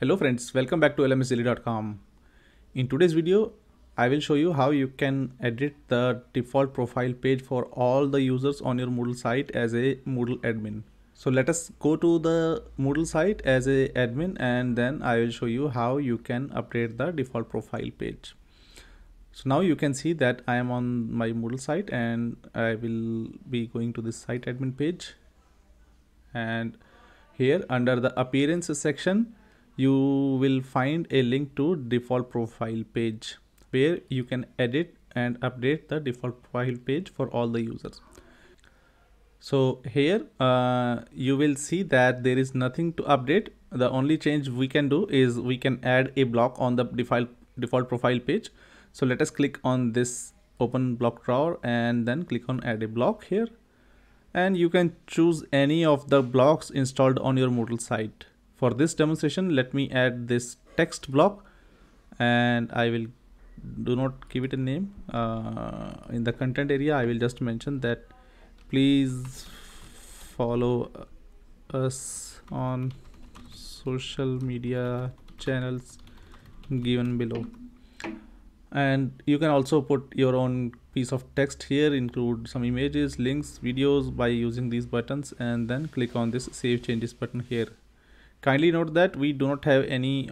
Hello friends, welcome back to lmsdaily.com. In today's video, I will show you how you can edit the default profile page for all the users on your Moodle site as a Moodle admin. So let us go to the Moodle site as a admin and then I will show you how you can update the default profile page. So now you can see that I am on my Moodle site and I will be going to this site admin page, and here under the appearance section you will find a link to default profile page where you can edit and update the default profile page for all the users. So here you will see that there is nothing to update. The only change we can do is we can add a block on the default profile page. So let us click on this open block drawer and then click on add a block here, and you can choose any of the blocks installed on your Moodle site. For this demonstration, let me add this text block and I will do not give it a name. In the content area, I will just mention that please follow us on social media channels given below. And you can also put your own piece of text here, include some images, links, videos by using these buttons, and then click on this save changes button here. Kindly note that we do not have any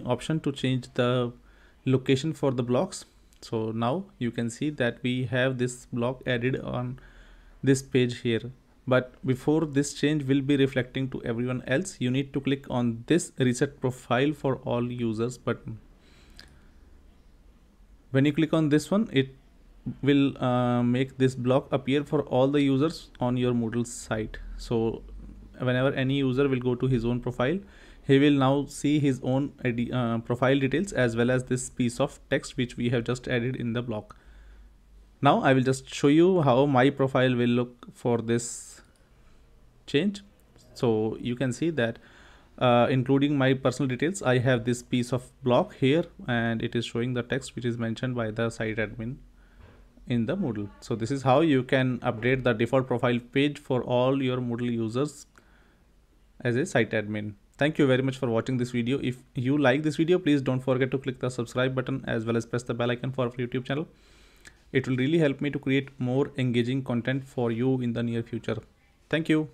option to change the location for the blocks. So now you can see that we have this block added on this page here. But before this change will be reflecting to everyone else, you need to click on this reset profile for all users button. When you click on this one, it will make this block appear for all the users on your Moodle site. So whenever any user will go to his own profile, he will now see his own profile details as well as this piece of text which we have just added in the block. Now I will just show you how my profile will look for this change. So you can see that including my personal details, I have this piece of block here and it is showing the text which is mentioned by the site admin in the Moodle. So this is how you can update the default profile page for all your Moodle users as a site admin. Thank you very much for watching this video. If you like this video, please don't forget to click the subscribe button as well as press the bell icon for our YouTube channel. It will really help me to create more engaging content for you in the near future. Thank you.